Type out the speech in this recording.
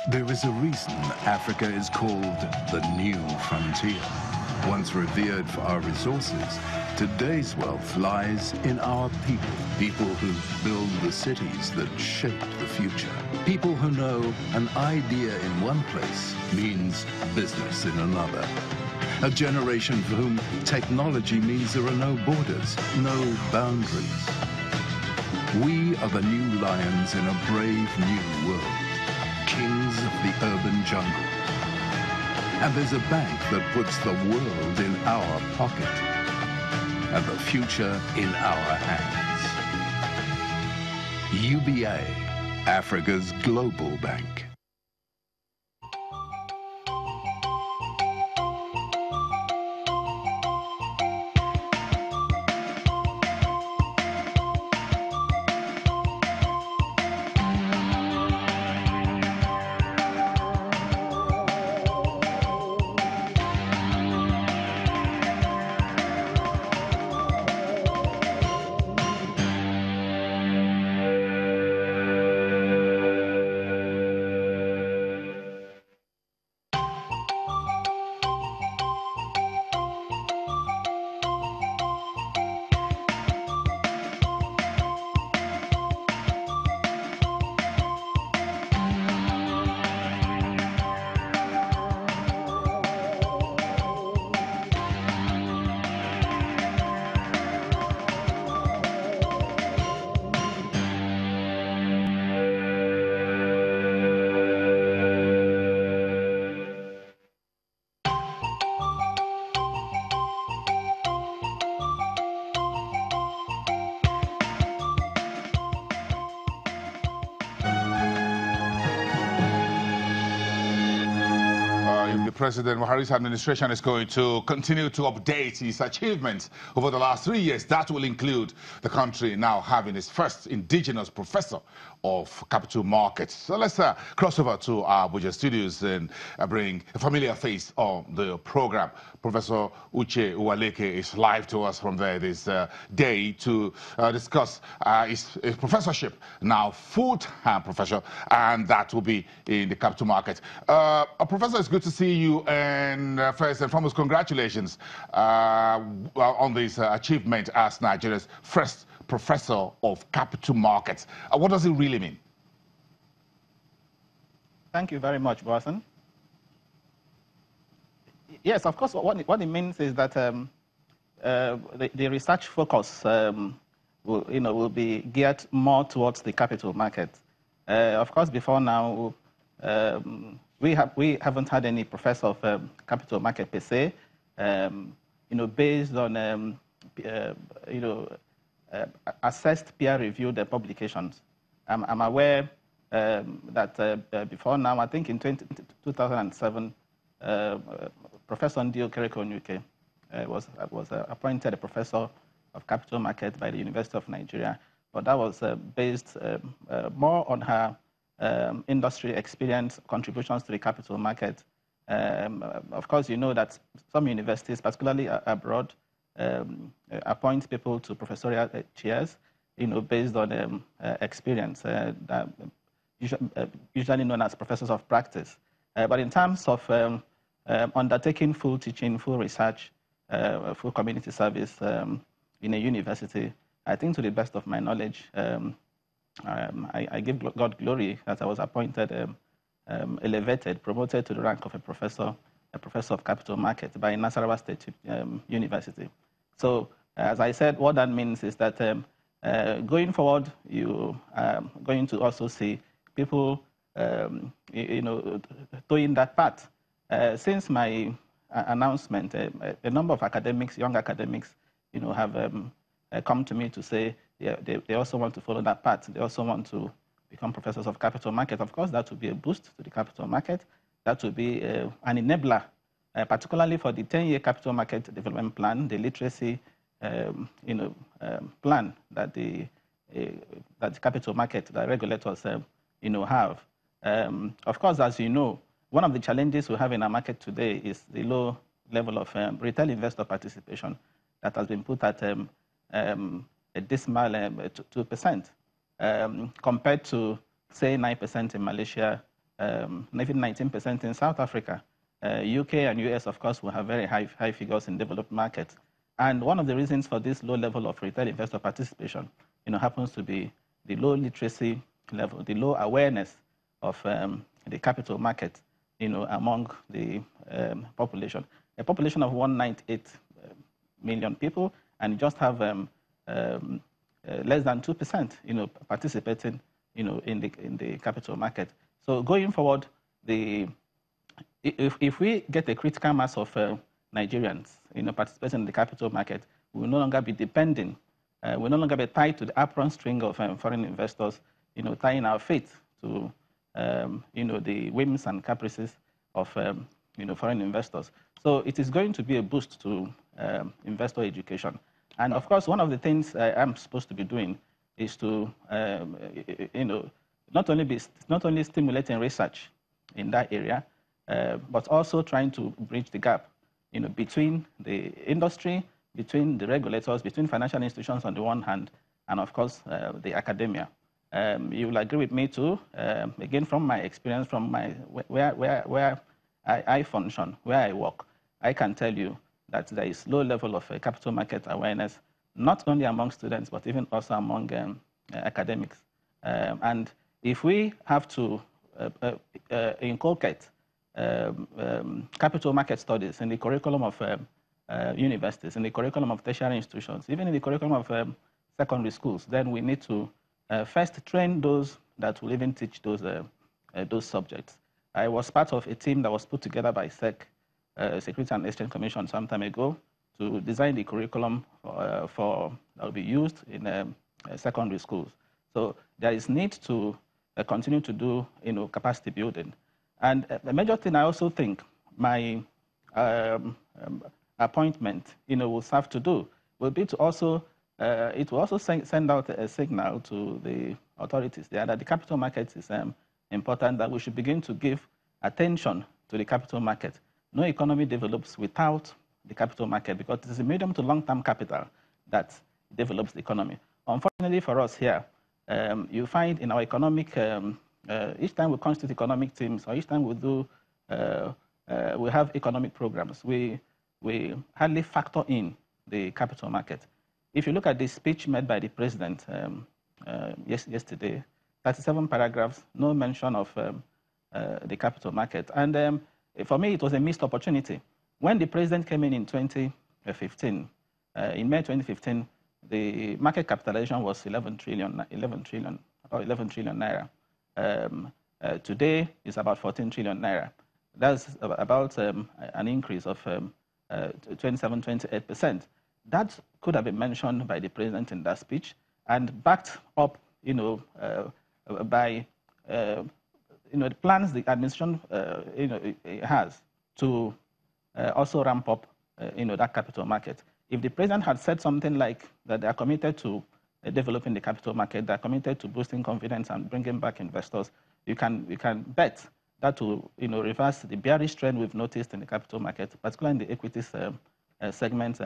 There is a reason Africa is called the new frontier. Once revered for our resources, today's wealth lies in our people. People who build the cities that shape the future. People who know an idea in one place means business in another. A generation for whom technology means there are no borders, no boundaries. We are the new lions in a brave new world. Kings of the urban jungle. And there's a bank that puts the world in our pocket and the future in our hands. UBA, Africa's global bank. President Buhari's administration is going to continue to update its achievements over the last 3 years. That will include the country now having its first indigenous professor of capital markets. So let's cross over to our Abuja studios and bring a familiar face on the program. Professor Uwaleke is live to us from there this day to discuss his professorship, now full-time professor, and that will be in the capital market. Professor, it's good to see you, and first and foremost, congratulations on this achievement as Nigeria's first professor of capital markets. What does it really mean? Thank you very much, Barson. Yes, of course, what it means is that the research focus will be geared more towards the capital market. Of course, before now, we haven't had any professor of capital market per se, based on assessed peer-reviewed publications. I'm aware that before now, I think in 2007, Professor Ndio Kerekonyuke was appointed a professor of capital market by the University of Nigeria, but that was based more on her industry experience, contributions to the capital market. Of course, you know that some universities, particularly abroad, appoint people to professorial chairs, based on experience, usually known as professors of practice. But in terms of undertaking full teaching, full research, full community service in a university, I think to the best of my knowledge, I give God glory that I was appointed, elevated, promoted to the rank of a professor of capital market by Nasarawa State University. So, as I said, what that means is that going forward, you are going to also see people, doing that part. Since my announcement, a number of academics, young academics, have come to me to say they also want to follow that path. They also want to become professors of capital market. Of course, that would be a boost to the capital market. That would be an enabler, particularly for the 10-year capital market development plan, the literacy plan that the capital market, the regulators, have. Of course, as you know, one of the challenges we have in our market today is the low level of retail investor participation that has been put at a dismal 2%, compared to, say, 9% in Malaysia, even 19% in South Africa. UK and US, of course, will have very high figures in developed markets. And one of the reasons for this low level of retail investor participation, happens to be the low literacy level, the low awareness of the capital market, among the population. A population of 198 million people, and just have less than 2%, participating, in the capital market. So going forward, if we get a critical mass of Nigerians, participating in the capital market, we will no longer be depending, we'll no longer be tied to the apron string of foreign investors, tying our fate to, the whims and caprices of, foreign investors. So it is going to be a boost to investor education. And of course, one of the things I'm supposed to be doing is to, not only stimulating research in that area, but also trying to bridge the gap, between the industry, between the regulators, between financial institutions on the one hand, and of course, the academia. You will agree with me too, again, from my experience, from where I function, where I work, I can tell you that there is low level of capital market awareness, not only among students, but even also among academics. And if we have to inculcate capital market studies in the curriculum of universities, in the curriculum of tertiary institutions, even in the curriculum of secondary schools, then we need to first train those that will even teach those subjects. I was part of a team that was put together by SEC, Securities and Exchange Commission, some time ago, to design the curriculum that will be used in secondary schools. So there is need to continue to do, capacity building. And the major thing I also think my appointment, will serve to do will be to also, it will also send out a signal to the authorities there that the capital market is important, that we should begin to give attention to the capital market. No economy develops without the capital market, because it is a medium to long-term capital that develops the economy. Unfortunately for us here, you find in our economic, each time we constitute economic teams, or each time we do, we have economic programs, we hardly factor in the capital market. If you look at the speech made by the president yesterday, 37 paragraphs, no mention of the capital market. And for me, it was a missed opportunity. When the president came in 2015, in May 2015, the market capitalization was 11 trillion naira. Today is about 14 trillion naira. That's about an increase of 28%. That could have been mentioned by the president in that speech, and backed up, by the plans the administration has to also ramp up that capital market. If the president had said something like that they are committed to developing the capital market, they are committed to boosting confidence and bringing back investors, we can bet that will reverse the bearish trend we've noticed in the capital market, particularly in the equities segment